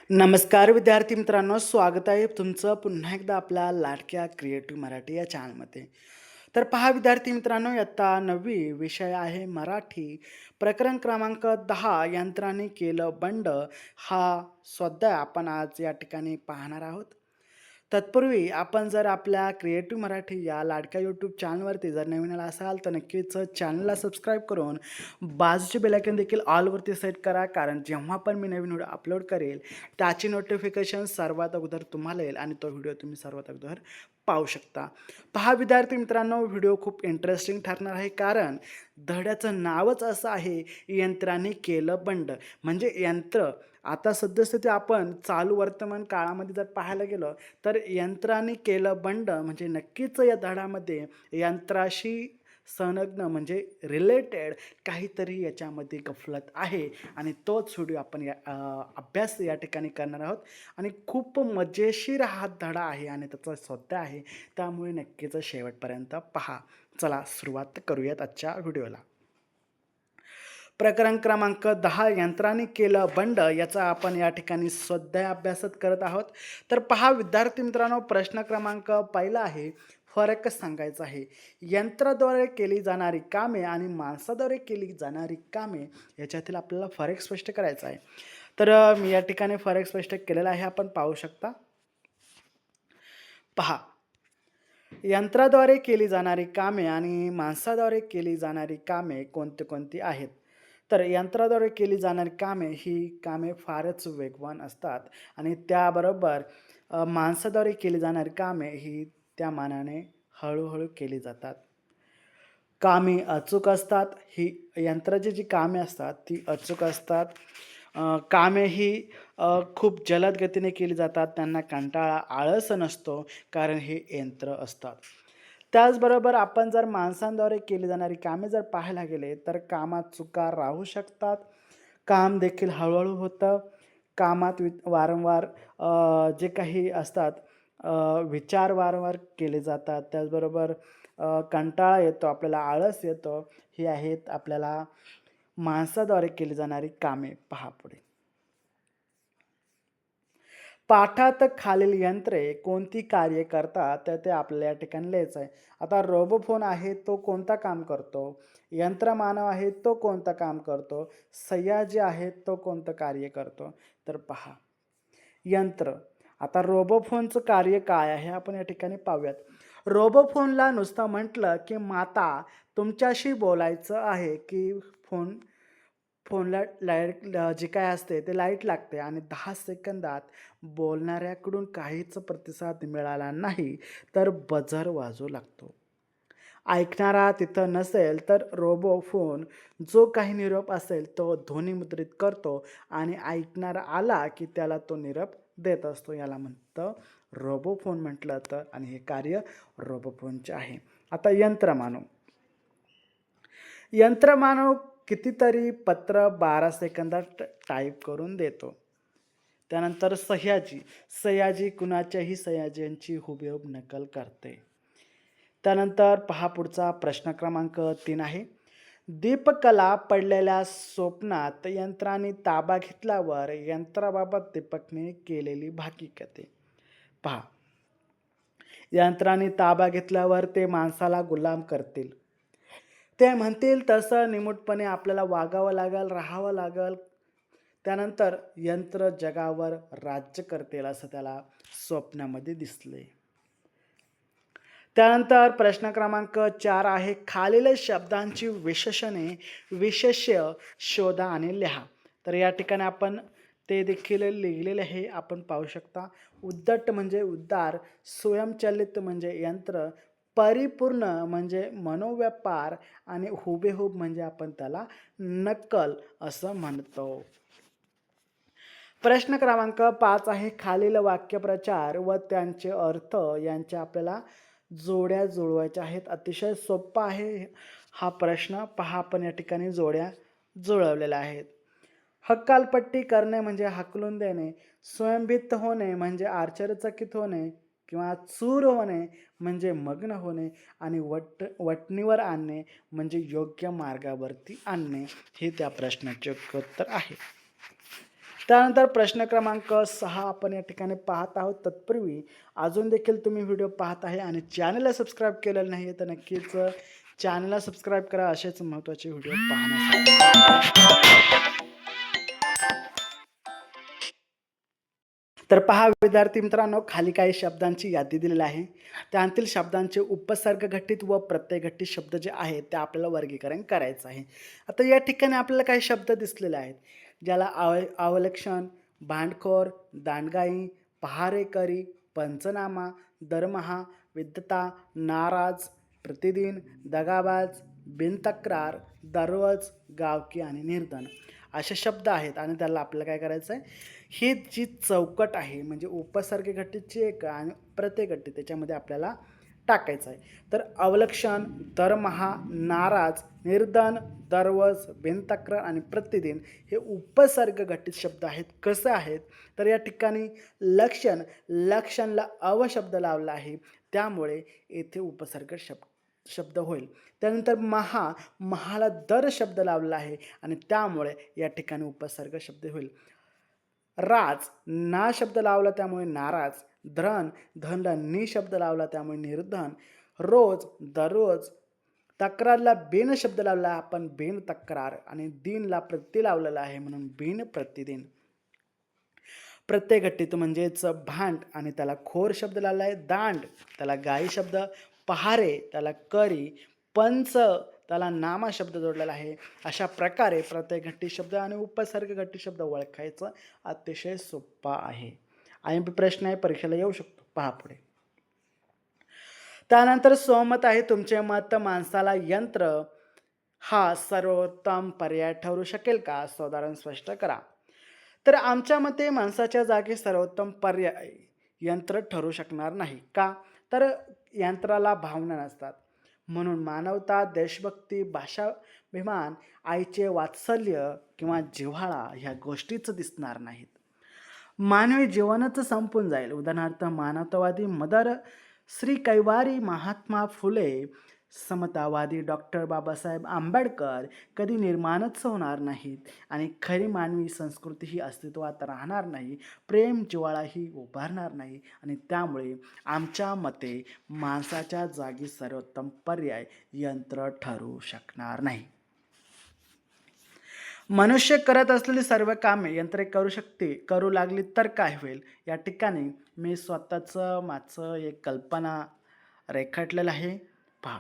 नमस्कार विद्यार्थी मित्रांनो, स्वागत आहे तुमचं पुन्हा एकदा आपल्या लाडक्या क्रिएटिव्ह मराठी या चॅनलमध्ये. तर पहा विद्यार्थी मित्रांनो, इयत्ता 9वी विषय आहे मराठी. प्रकरण क्रमांक 10 यंत्राने केलं बंड हा स्वाध्याय आपण आज या ठिकाणी पाहणार आहोत. तत्पूर्वी आपण जर आपल्या क्रिएटिव्ह मराठी या लाडक्या यूट्यूब चॅनलवरती जर नवीन आला असाल तर नक्कीच चॅनलला सबस्क्राईब करून बाजूचे बेल आयकॉन देखील ऑलवरती सेट करा, कारण जेव्हा पण मी नवीन व्हिडिओ अपलोड करेल त्याची नोटिफिकेशन सर्वात अगोदर तुम्हाला येईल आणि तो व्हिडिओ तुम्ही सर्वात अगोदर पाहू शकता. पहा विद्यार्थी मित्रांनो, व्हिडिओ खूप इंटरेस्टिंग ठरणार आहे, कारण धड्याचं नावच असं आहे, यंत्राने केलं बंड. म्हणजे यंत्र आता सद्यस्थिती आपण चालू वर्तमान काळामध्ये जर पाहायला गेलं तर यंत्राने केलं बंड म्हणजे नक्कीच या धड्यामध्ये यंत्राशी संलग्न म्हणजे रिलेटेड काहीतरी याच्यामध्ये गफलत आहे आणि तोच व्हिडिओ आपण अभ्यास या ठिकाणी करणार आहोत. आणि खूप मजेशीर हा धडा आहे आणि त्याचा स्वाध्याय आहे, त्यामुळे नक्कीच शेवटपर्यंत पहा. चला सुरुवात करूयात आजच्या व्हिडिओला. प्रकरण क्रमांक 10 यंत्राने केलं बंड याचा आपण या ठिकाणी स्वाध्याय अभ्यासत करत आहोत. तर पहा विद्यार्थी मित्रांनो, प्रश्न क्रमांक पहिला आहे, फरक सांगायचा आहे. यंत्राद्वारे केली जाणारी कामे आणि माणसाद्वारे केली जाणारी कामे याच्यातील आपल्याला फरक स्पष्ट करायचा आहे. तर मी या ठिकाणी फरक स्पष्ट केलेला आहे, आपण पाहू शकता. पहा, यंत्राद्वारे केली जाणारी कामे आणि माणसाद्वारे केली जाणारी कामे कोणती कोणती आहेत. तर यंत्राद्वारे केली जाणारी कामे ही कामे फारच वेगवान असतात आणि त्याबरोबर माणसाद्वारे केली जाणारी कामे ही त्या मानाने हळूहळू केली जातात. कामे अचूक असतात. ही यंत्राची जी कामे असतात ती अचूक असतात. कामे ही खूप जलद गतीने केली जातात. त्यांना कंटाळा, आळस नसतो, कारण हे यंत्र असतात. त्याचबरोबर आपण जर माणसांद्वारे केली जाणारी कामे जर पाहायला गेले तर कामात चुका राहू शकतात. काम देखील हळूहळू होतं. कामात वारंवार जे काही असतात विचार वारंवार केले जातात. त्याचबरोबर कंटाळा येतो, आपल्याला आळस येतो. ही आहेत आपल्याला माणसाद्वारे केली जाणारी कामे. पहा पुढे. पाठात खालील यंत्रे कोणती कार्य करतात तर ते आपल्याला या ठिकाणी लिहायचं आहे. आता रोबोफोन आहे तो कोणता काम करतो, यंत्रमानव आहे तो कोणतं काम करतो, सयाजी आहे तो कोणतं कार्य करतो. तर पहा, यंत्र. आता रोबोफोनचं कार्य काय आहे आपण या ठिकाणी पाहूयात. रोबोफोनला नुसतं म्हटलं की माता तुमच्याशी बोलायचं आहे की फोन फोनला लाईट जे काय असते ते लाईट लागते आणि 10 सेकंदात बोलणाऱ्याकडून काहीच प्रतिसाद मिळाला नाही तर बजर वाजू लागतो. ऐकणारा तिथं नसेल तर रोबो फोन जो काही निरोप असेल तो ध्वनिमुद्रित करतो आणि ऐकणारा आला की त्याला तो निरोप देत असतो. याला म्हणतं रोबो फोन म्हटलं तर, आणि हे कार्य रोबो फोनचे आहे. आता यंत्रमानव. यंत्रमानव कितीतरी पत्र 12 सेकंदात टाईप करून देतो. त्यानंतर सह्याजी. सह्याजी कुणाच्याही सह्याजींची हुबेहूब नकल करते. त्यानंतर पहा पुढचा प्रश्न क्रमांक 3 आहे. दीपकला पडलेल्या स्वप्नात यंत्राने ताबा घेतल्यावर यंत्राबाबत दीपकने केलेली हकीकते. पहा, यंत्राने ताबा घेतल्यावर ते माणसाला गुलाम करतील. ते म्हणतील तसं निमूटपणे आपल्याला वागावं लागेल, राहावं लागेल. त्यानंतर यंत्र जगावर राज्य करतील असं त्याला स्वप्नामध्ये दिसले. त्यानंतर प्रश्न क्रमांक 4 आहे. खालील शब्दांची विशेष्य शोधा आणि लिहा. तर या ठिकाणी आपण ते देखील लिहिलेले आहे, आपण पाहू शकता. उद्धट म्हणजे उद्गार, स्वयंचलित म्हणजे यंत्र, परिपूर्ण म्हणजे मनोव्यापार आणि हुबेहूब म्हणजे आपण त्याला नक्कल असं म्हणतो. प्रश्न क्रमांक 5 आहे. खालील वाक्यप्रचार व त्यांचे अर्थ यांच्या आपल्याला जोड्या जुळवायच्या आहेत. अतिशय सोपा आहे हा प्रश्न. पहा, आपण या ठिकाणी जोड्या जुळवलेल्या आहेत. हकालपट्टी करणे म्हणजे हाकलून देणे, स्वयंभीत होणे म्हणजे आश्चर्यचकित होणे किंवा चूर होणे म्हणजे मग्न होणे, आणि वटणीवर आणणे म्हणजे योग्य मार्गावरती आणणे. हे त्या प्रश्नाचे उत्तर आहे. त्यानंतर प्रश्न क्रमांक 6 आपण या ठिकाणी पाहत आहोत. तत्पूर्वी अजून देखील तुम्ही व्हिडिओ पाहत आहे आणि चॅनलला सबस्क्राईब केलेलं नाही आहे तर नक्कीच चॅनलला सबस्क्राईब करा असेच महत्त्वाचे व्हिडिओ पाहण्यासाठी. तर पहा विद्यार्थी मित्रांनो, खाली काही शब्दांची यादी दिलेली आहे. त्यातील शब्दांचे उपसर्ग घटित व प्रत्यय घटित शब्द जे आहेत ते आपल्याला वर्गीकरण करायचं आहे. आता या ठिकाणी आपल्याला काही शब्द दिसलेले आहेत, ज्याला अवलक्षण, भांडखोर, दांडगाई, पहारेकरी, पंचनामा, दरमहा, विद्वता, नाराज, प्रतिदिन, दगाबाज, बिनतक्रार, दररोज, गावकी आणि निर्धन असे शब्द आहेत आणि त्याला आपल्याला काय करायचं आहे, ही जी चौकट आहे म्हणजे उपसर्ग घटितची एक आणि प्रत्यय घटित त्याच्यामध्ये आपल्याला टाकायचं आहे. तर अवलक्षण, दरमहा, नाराज, निर्धन, दररोज, बिनतक्रार आणि प्रतिदिन हे उपसर्ग घटित शब्द आहेत. कसं आहेत तर या ठिकाणी लक्षणला अव शब्द लावला आहे, त्यामुळे येथे उपसर्ग शब्द होईल. त्यानंतर महाला दर शब्द लावला आहे आणि त्यामुळे या ठिकाणी उपसर्ग शब्द होईल. राज ना शब्द लावला त्यामुळे नाराज, धनला नि शब्द लावला त्यामुळे निर्धन, रोज दररोज, तक्रारला बेन शब्द लावला आपण बेन तक्रार आणि दिनला प्रत्यय लावलेला आहे म्हणून बेन प्रतिदिन. प्रत्यय घटित म्हणजेच भांड आणि त्याला खोर शब्द लावला आहे, दांड त्याला गाई शब्द, पहारे त्याला करी, पंच त्याला नामा शब्द जोडलेला आहे. अशा प्रकारे प्रत्यय घटित शब्द आणि उपसर्ग घटित शब्द ओळखायचं अतिशय सोपा आहे. IMP प्रश्न आहे, परीक्षेला येऊ शकतो. पहा पुढे. त्यानंतर सहमत आहे तुमचे मत, माणसाला यंत्र हा सर्वोत्तम पर्याय ठरू शकेल का? उदाहरण स्पष्ट करा. तर आमच्या मते माणसाच्या जागी सर्वोत्तम पर्याय यंत्र ठरू शकणार नाही. का? तर यंत्राला भावना नसतात, म्हणून मानवता, देशभक्ती, भाषाभिमान, आईचे वात्सल्य किंवा जिव्हाळा ह्या गोष्टीच दिसणार नाहीत. मानवी जीवनच संपून जाईल. उदाहरणार्थ मानवतावादी मदर श्री कैवारी महात्मा फुले, समतावादी डॉक्टर बाबासाहेब आंबेडकर कधी निर्माणच होणार नाहीत आणि खरी मानवी संस्कृती ही अस्तित्वात राहणार नाही, प्रेम जिव्हाळाही उभारणार नाही आणि त्यामुळे आमच्या मते माणसाच्या जागी सर्वोत्तम पर्याय यंत्र ठरू शकणार नाही. मनुष्य करत असलेली सर्व कामे यंत्रे करू लागली तर काय होईल? या ठिकाणी मी माझं एक कल्पना रेखाटलेलं आहे. पहा.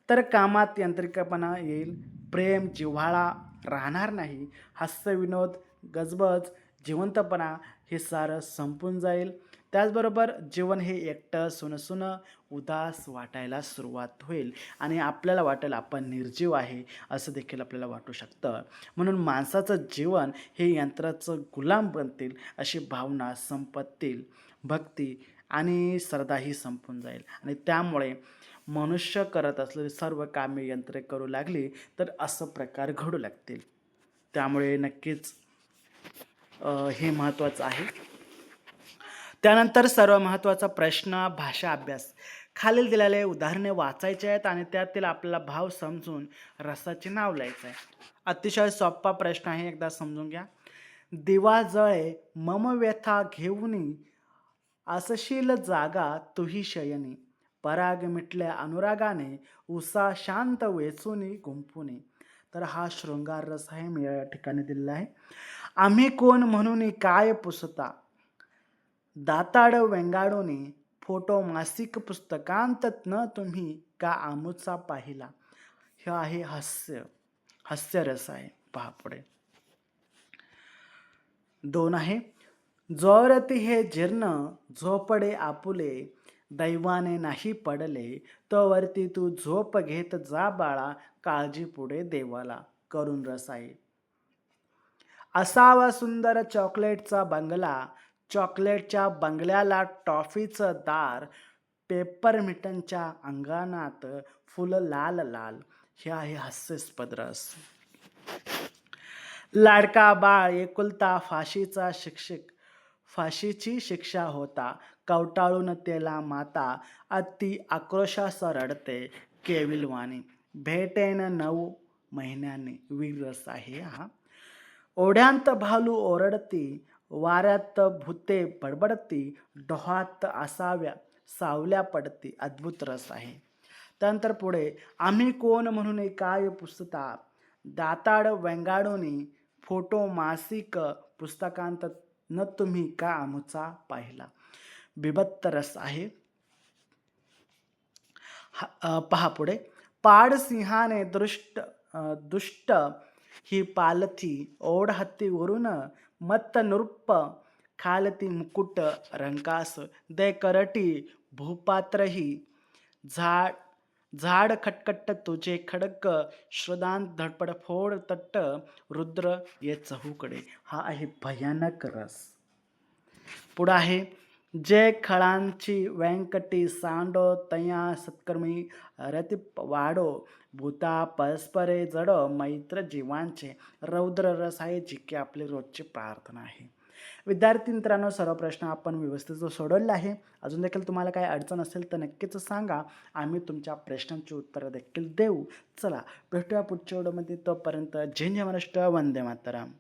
तर कामात यांत्रिकपणा येईल, प्रेम जिव्हाळा राहणार नाही, हास्य विनोद गजबज जिवंतपणा हे सारं संपून जाईल. त्याचबरोबर जीवन हे एकटं सुनसुनं उदास वाटायला सुरुवात होईल आणि आपल्याला वाटेल आपण निर्जीव आहे असं देखील आपल्याला वाटू शकतं. म्हणून माणसाचं जीवन हे यंत्राचं गुलाम बनतील अशी भावना संपतील, भक्ती आणि श्रद्धाही संपून जाईल आणि त्यामुळे मनुष्य करत असलेली सर्व कामे यंत्रे करू लागली तर असं प्रकार घडू लागतील. त्यामुळे नक्कीच हे महत्त्वाचं आहे. त्यानंतर सर्व महत्त्वाचा प्रश्न भाषा अभ्यास. खालील दिलेले उदाहरणे वाचायचे आहेत आणि त्यातील आपल्याला भाव समजून रसाचे नाव लिहायचं आहे. अतिशय सोपा प्रश्न आहे, एकदा समजून घ्या. दिवा जळे मम व्यथा घेऊनी, असशील जागा तुही शयनी, पराग मिटल्या अनुरागाने, उसा शांत वेचुनी गुंफुनी. तर हा शृंगार रस आहे, मी या ठिकाणी दिलेला आहे. आम्ही कोण म्हणून काय पुसता, दाताड वेंगाडोनी, फोटो मासिक पुस्तकांत न तुम्ही का आमुचा पाहिला. हे आहे हास्यरस आहे. पहा पुढे. 2 आहे. जोरती हे जीर्ण झोपडे आपुले, दैवाने नाही पडले, तोवरती तू झोप घेत जा बाळा, काळजी पुढे देवाला. करून रस आहे. असावा सुंदर चॉकलेटचा बंगला, चॉकलेटच्या बंगल्याला टॉफीचं दार, पेपरमिंटच्या अंगणात फुलं लाल लाल. हे आहे हास्यास्पद रस. लाडका बाळ एकुलता फाशीची शिक्षा होता, कवटाळून त्याला माता, अति आक्रोशास रडते केविलवाणी, भेटेन 9 महिन्यांनी. वीर रस आहे हा. ओढ्यांत भालू ओरडती, वाऱ्यात भुते बडबडती, डोहात असाव्या सावल्या पडती. अद्भुत रस आहे. त्यानंतर पुढे, आम्ही कोण म्हणून काय पुसता, दाताड वेंगाडूनी फोटो मासिक पुस्तकांत न तुम्ही का आमुचा पाहिला. बिभत्त रस आहे. पहा पुढे, पाड सिंहाने दुष्ट ही पालथी ओढ हत्तीवरून मत्त नृप खालती मुकुट रंकास दे करटी भूपात्रही झाड झाड खटखट तुझे खडक श्रदांत धडपड फोड तट्ट रुद्र ये चहूकडे. हा आहे भयानक रस. पुढं आहे, जय खळांची व्यंकटी सांडो तया सत्कर्मी रती वाडो भूता परस्परे जड मैत्र जीवांचे. रौद्र रस आहे, जी की आपली रोजची प्रार्थना आहे. विद्यार्थी मित्रांनो, सर्व प्रश्न आपण व्यवस्थित सोडवले आहे. अजून देखील तुम्हाला काही अडचण असेल तर नक्कीच सांगा, आम्ही तुमच्या प्रश्नांची उत्तरं देखील देऊ. चला भेटूया पुढच्या व्हिडिओमध्ये. तोपर्यंत जय महाराष्ट्र, वंदे मातरम.